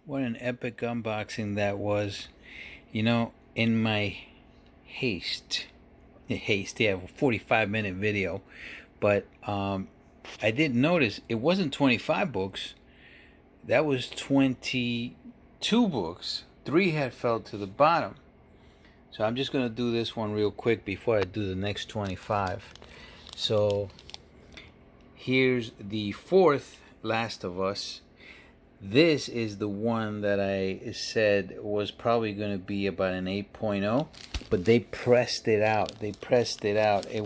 What an epic unboxing that was. You know, in my yeah, 45-minute video, but I didn't notice it wasn't 25 books. That was 22 books. 3 had fell to the bottom. So I'm just going to do this one real quick before I do the next 25. So here's the 4th Last of Us. This is the one that I said was probably going to be about an 8.0, but they pressed it out. It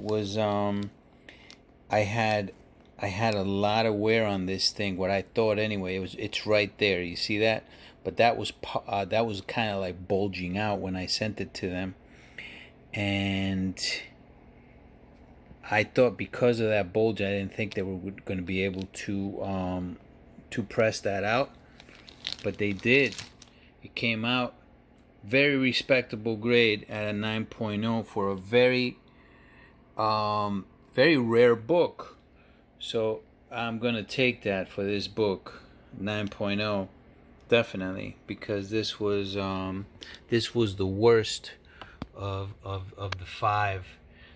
was I had a lot of wear on this thing. What I thought anyway, it's right there. You see that? But that was kind of like bulging out when I sent it to them, and I thought because of that bulge, I didn't think they were going to be able to press that out, but they did. It came out very respectable grade at a 9.0 for a very rare book. So I'm gonna take that for this book, 9.0, definitely, because this was the worst of the 5.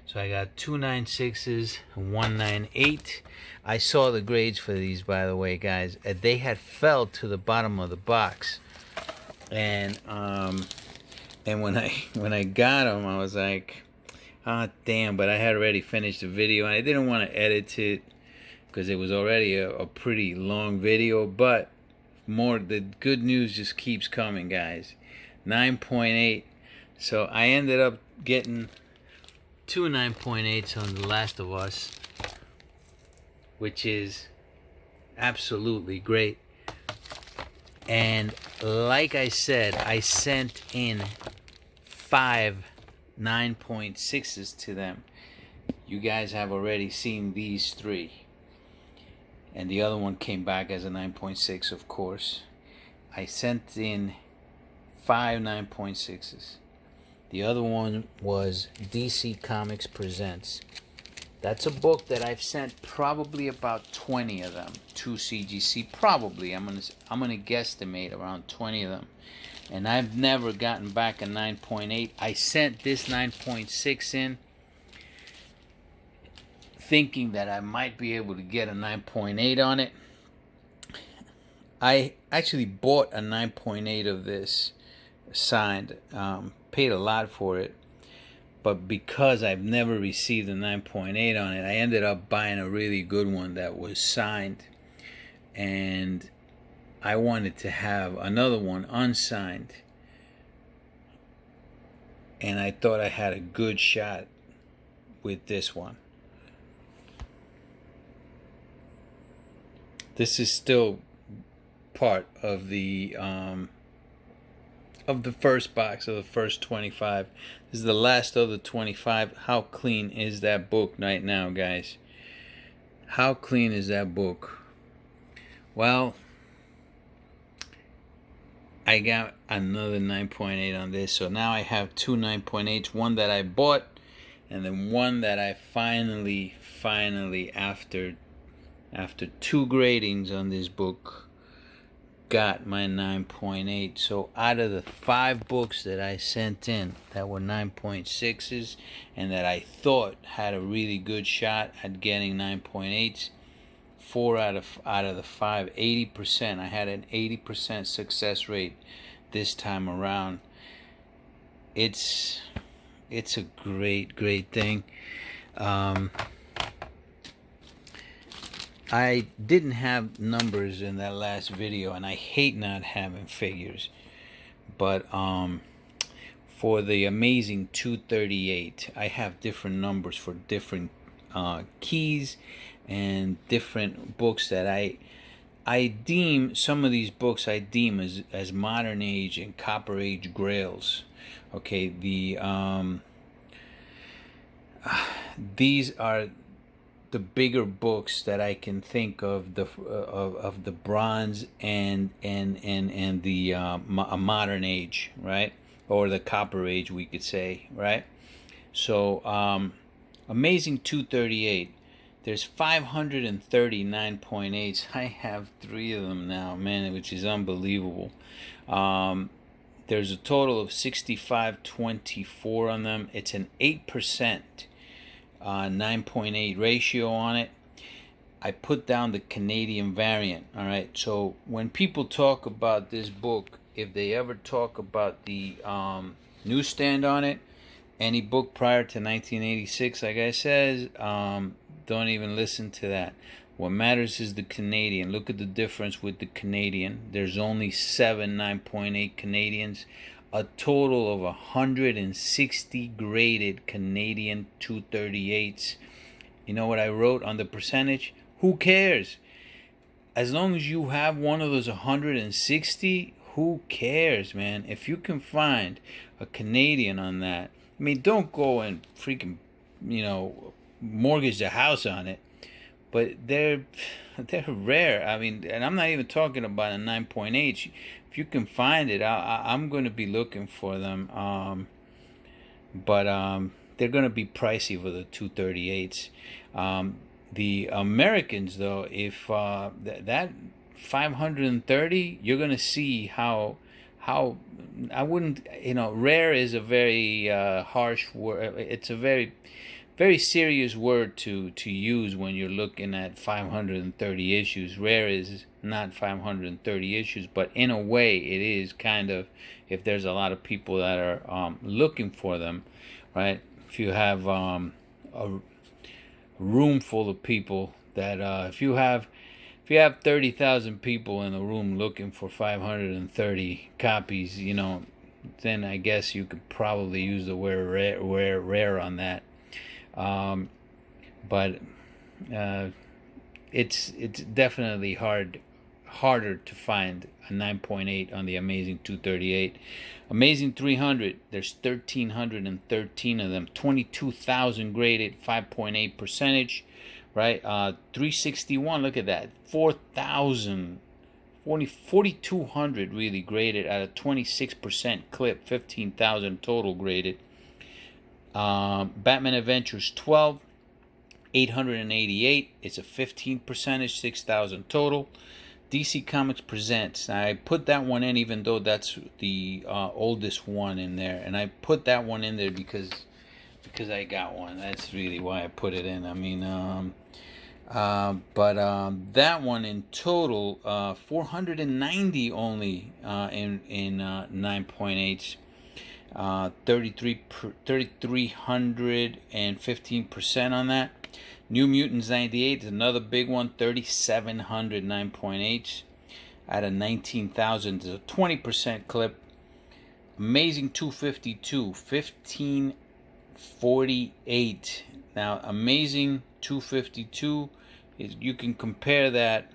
So I got 2 9.6s and 1 9.8. I saw the grades for these, by the way, guys. They had fell to the bottom of the box, and when I got them, I was like, ah, damn! But I had already finished the video, and I didn't want to edit it because it was already a pretty long video. But the good news just keeps coming, guys. 9.8. So I ended up getting 2 9.8s on The Last of Us, which is absolutely great. And like I said, I sent in 5 9.6s to them. You guys have already seen these 3, and the other one came back as a 9.6, of course. I sent in 5 9.6s. The other one was DC Comics Presents. That's a book that I've sent probably about 20 of them to CGC. Probably, I'm gonna guesstimate around 20 of them, and I've never gotten back a 9.8. I sent this 9.6 in, thinking that I might be able to get a 9.8 on it. I actually bought a 9.8 of this signed. Paid a lot for it, but because I've never received a 9.8 on it, I ended up buying a really good one that was signed, and I wanted to have another one unsigned, and I thought I had a good shot with this one. This is still part of the first box of the first 25. This is the last of the 25. How clean is that book right now, guys? How clean is that book? Well, I got another 9.8 on this, so now I have 2 9.8s, one that I bought, and then one that I finally after 2 gradings on this book, got my 9.8. So out of the 5 books that I sent in that were 9.6s and that I thought had a really good shot at getting 9.8s, 4 out of the 5, 80%. I had an 80% success rate this time around. It's a great thing. I didn't have numbers in that last video, and I hate not having figures, but for the amazing 238, I have different numbers for different keys and different books that I deem, some of these books I deem as modern age and copper age grails. Okay, these are the bigger books that I can think of, the bronze and the modern age, right, or the copper age, we could say, right? So amazing 238. There's 530 9.8s. I have 3 of them now, man, which is unbelievable. There's a total of 6524 on them. It's an 8% 9.8 ratio on it. I put down the Canadian variant. All right. So when people talk about this book, if they ever talk about the newsstand on it, any book prior to 1986, like I said, don't even listen to that. What matters is the Canadian. Look at the difference with the Canadian. There's only 7 9.8 Canadians. A total of 160 graded Canadian 238s. You know what I wrote on the percentage? Who cares? As long as you have one of those 160, who cares, man? If you can find a Canadian on that, I mean, don't go and freaking, mortgage the house on it. But they're rare. I mean, and I'm not even talking about a 9.8. If you can find it, I'm going to be looking for them. But they're going to be pricey for the 238s. The Americans, though, if that 530, you're going to see how I wouldn't, rare is a very harsh word. It's a very serious word to use when you're looking at 530 issues. Rare is not 530 issues, but in a way it is kind of, if there's a lot of people that are looking for them, right? If you have a room full of people that if you have 30,000 people in a room looking for 530 copies, then I guess you could probably use the word rare on that. But it's definitely harder to find a 9.8 on the Amazing 238. Amazing 300, there's 1,313 of them, 22,000 graded, 5.8 percentage, right? 361, look at that, 4,200 really graded at a 26% clip, 15,000 total graded. Batman Adventures 12, 888. It's a 15 percentage, 6,000 total. DC Comics Presents. I put that one in, even though that's the oldest one in there, and I put that one in there because I got one. That's really why I put it in. I mean, but that one in total, 490 only in 9.8s. 3,315% on that. New Mutants 98 is another big one, 3,700 9.8 out of 19,000 is a 20% clip. Amazing 252, 1,548. Now, Amazing 252 is, you can compare that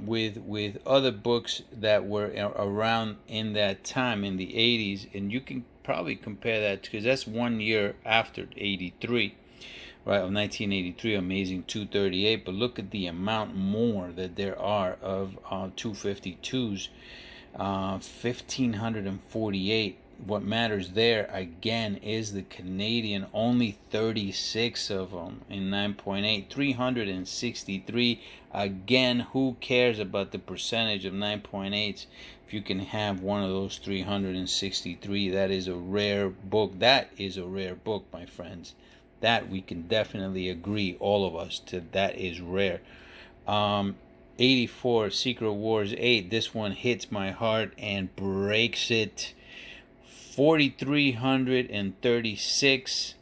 with other books that were around in that time in the 80s, and you can probably compare that because that's 1 year after 83, right, of 1983, Amazing 238. But look at the amount more that there are of 252s, 1,548. What matters there again is the Canadian, only 36 of them in 9.8, 363. Again, who cares about the percentage of 9.8s if you can have one of those 363? That is a rare book. That is a rare book, my friends. That we can definitely agree, all of us, to that is rare. 84 Secret Wars 8. This one hits my heart and breaks it. 4,336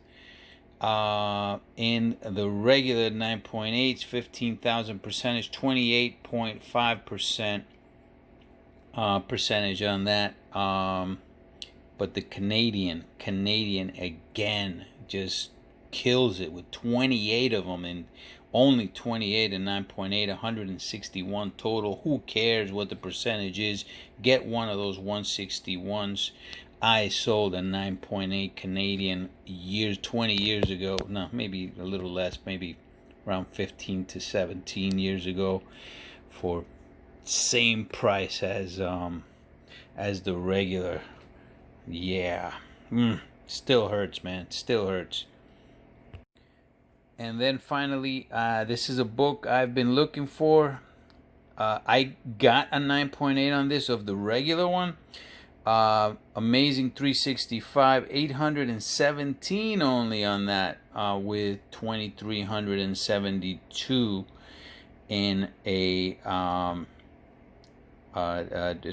in the regular 9.8s, 15,000 percentage, 28.5% percentage on that. But the Canadian again just kills it with 28 of them, and only 28 and 9.8, 161 total. Who cares what the percentage is? Get one of those 161s. I sold a 9.8 Canadian 20 years ago. No, maybe a little less, maybe around 15 to 17 years ago, for same price as the regular. Yeah, still hurts, man. Still hurts. And then finally, this is a book I've been looking for. I got a 9.8 on this of the regular one. Amazing 365, 817 only on that, with 2,372 in a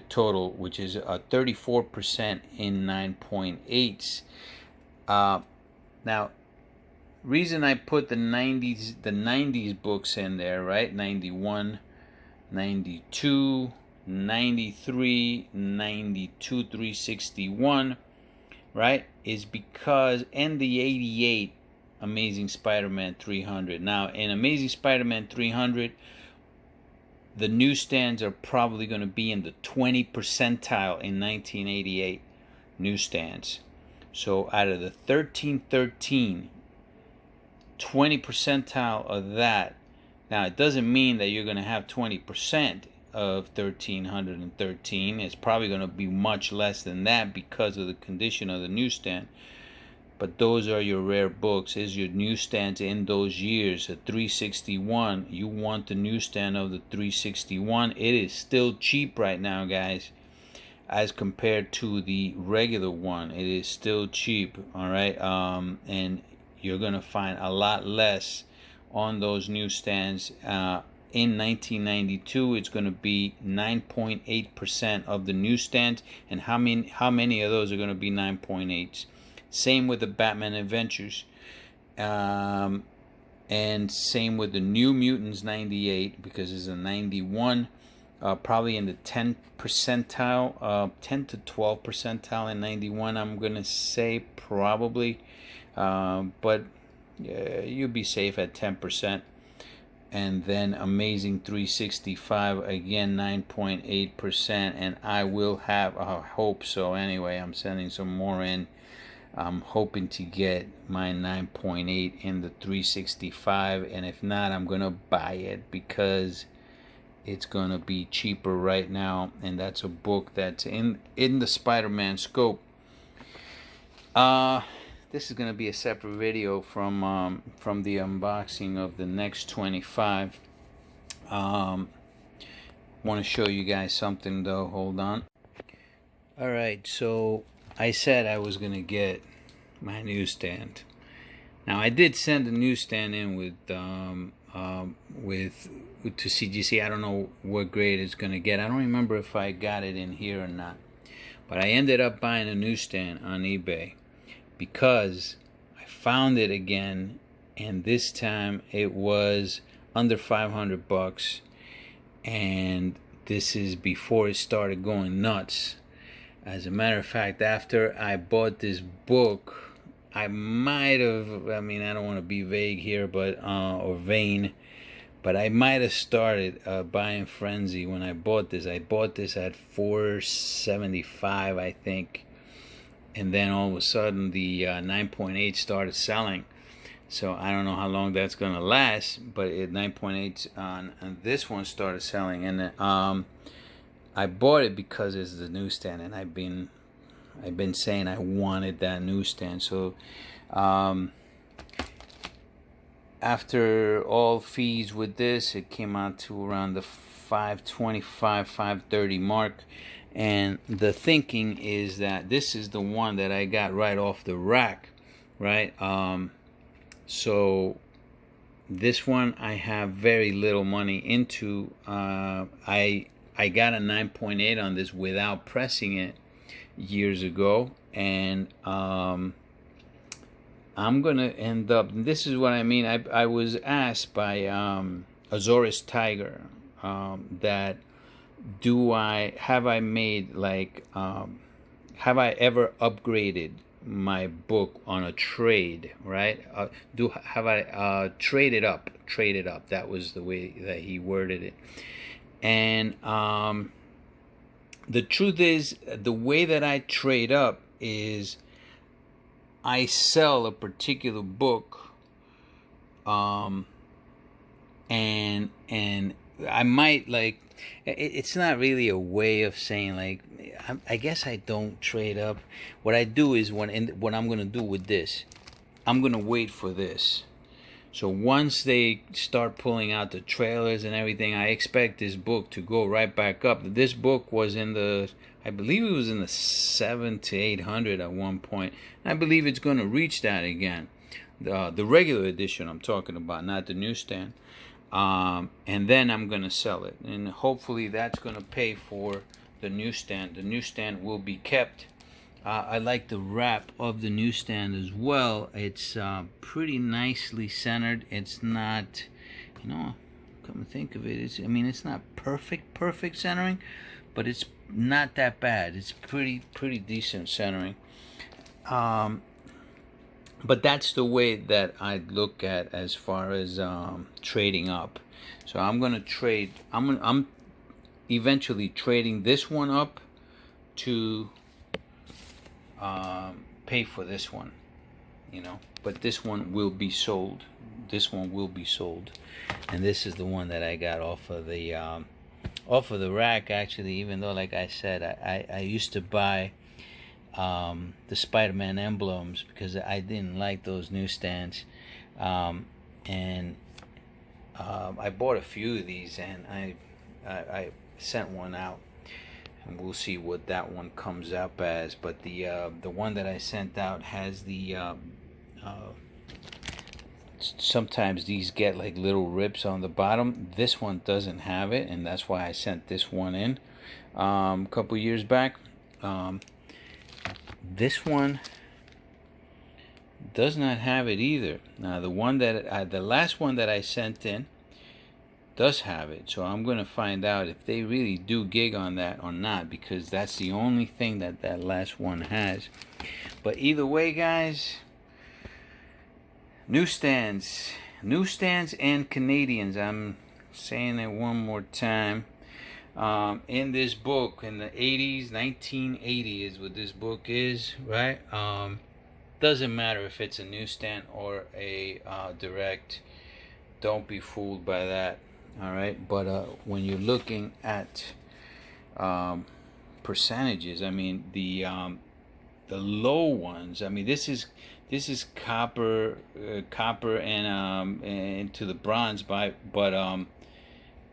total, which is 34% in 9.8s. Now, reason I put the 90s books in there, right? 91, 92, 93, 92, 361, right, is because, and the 88 Amazing Spider-Man 300. Now, in Amazing Spider-Man 300, the newsstands are probably going to be in the 20 percentile in 1988 newsstands. So out of the 1313, 20 percentile of that. Now, it doesn't mean that you're going to have 20% of 1313. It's probably going to be much less than that because of the condition of the newsstand. But those are your rare books. Is your newsstands in those years. A 361, you want the newsstand of the 361. It is still cheap right now, guys, as compared to the regular one. It is still cheap, all right? And you're going to find a lot less on those newsstands. In 1992, it's going to be 9.8% of the newsstands. And how many of those are going to be 9.8s? Same with the Batman Adventures. And same with the New Mutants 98, because it's a 91. Probably in the 10 percentile, 10 to 12 percentile in 91, I'm going to say probably. But you'll be safe at 10%. And then Amazing 365, again 9.8%, and I will have, I hope so anyway, I'm sending some more in. I'm hoping to get my 9.8 in the 365, and if not, I'm gonna buy it because it's gonna be cheaper right now, and that's a book that's in the Spider-Man scope. This is going to be a separate video from the unboxing of the next 25. Want to show you guys something though. Hold on. Alright, so I said I was going to get my newsstand. Now, I did send a newsstand in to CGC. I don't know what grade it's going to get. I don't remember if I got it in here or not. But I ended up buying a newsstand on eBay, because I found it again, and this time it was under $500, and this is before it started going nuts. As a matter of fact, after I bought this book, I might have, I mean, I don't want to be vague here, but or vain, but I might have started buying frenzy when I bought this. I bought this at $475, I think. And then all of a sudden the 9.8 started selling. So I don't know how long that's going to last, but 9.8 on this one started selling. And I bought it because it's the newsstand, and I've been saying I wanted that newsstand. So after all fees with this, it came out to around the $525, $530 mark. And the thinking is that this is the one that I got right off the rack, right? So this one I have very little money into. I got a 9.8 on this without pressing it years ago, and I'm gonna end up, and this is what I mean. I was asked by Azores Tiger that have I made like have I ever upgraded my book on a trade, right? Have I traded up? That was the way that he worded it. And the truth is, the way that I trade up is I sell a particular book, and I might, like, it's not really a way of saying, like, I guess I don't trade up. What I do is, what I'm going to do with this, I'm going to wait for this. So once they start pulling out the trailers and everything, I expect this book to go right back up. This book was in the, I believe it was in the 700 to 800 at one point. I believe it's going to reach that again. The regular edition I'm talking about, not the newsstand. And then I'm going to sell it. And hopefully that's going to pay for the newsstand. The newsstand will be kept. I like the wrap of the newsstand as well. It's pretty nicely centered. It's not, you know, come to think of it, it's not perfect centering, but it's not that bad. It's pretty decent centering. But that's the way that I look at as far as trading up. So I'm gonna trade. I'm eventually trading this one up to pay for this one, you know. But this one will be sold. This one will be sold, and this is the one that I got off of the rack. Actually, even though, like I said, I used to buy the Spider-Man emblems because I didn't like those newsstands, and I bought a few of these, and I sent one out, and we'll see what that one comes up as. But the one that I sent out has the sometimes these get like little rips on the bottom. This one doesn't have it, and that's why I sent this one in a couple years back. This one does not have it either. Now the one that the last one that I sent in does have it, so I'm gonna find out if they really do gig on that or not, because that's the only thing that that last one has. But either way, guys, newsstands and Canadians. I'm saying it one more time. In this book, in the 80s, 1980 is what this book is, right? Doesn't matter if it's a newsstand or a direct. Don't be fooled by that. All right, but when you're looking at percentages, I mean the low ones. I mean this is copper and to the bronze, but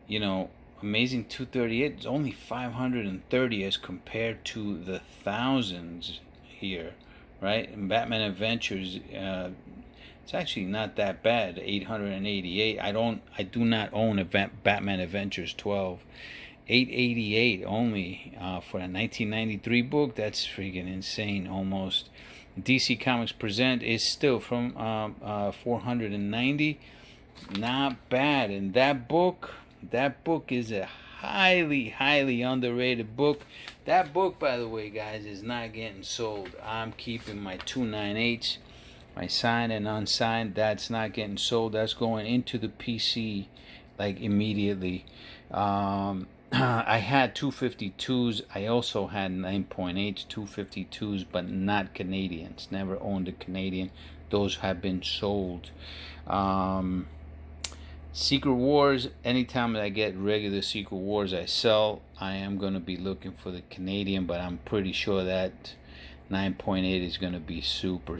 you know, Amazing 238 is only 530 as compared to the thousands here, right? And Batman Adventures, it's actually not that bad. 888. I do not own a Batman Adventures 12. 888 only for a 1993 book. That's freaking insane. Almost. DC Comics Present is still from 490. Not bad. And that book is a highly underrated book. That book, by the way, guys, is not getting sold. I'm keeping my 298s, my signed and unsigned. That's not getting sold. That's going into the PC like immediately. I had 252s. I also had 9.8 252s, but not Canadians. Never owned a Canadian. Those have been sold. Secret Wars, anytime that I get regular Secret Wars I sell. I am going to be looking for the Canadian, but I'm pretty sure that 9.8 is going to be super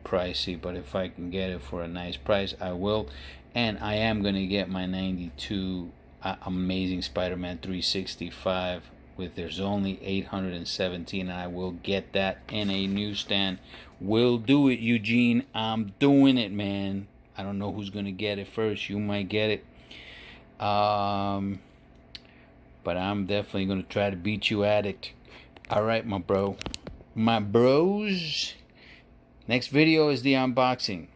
pricey, but if I can get it for a nice price, I will. And I am going to get my 92 Amazing Spider-Man 365 with there's only 817, and I will get that in a newsstand. Will do it, Eugene. I'm doing it, man. I don't know who's going to get it first. You might get it. But I'm definitely going to try to beat you at it. Alright, my bros. Next video is the unboxing.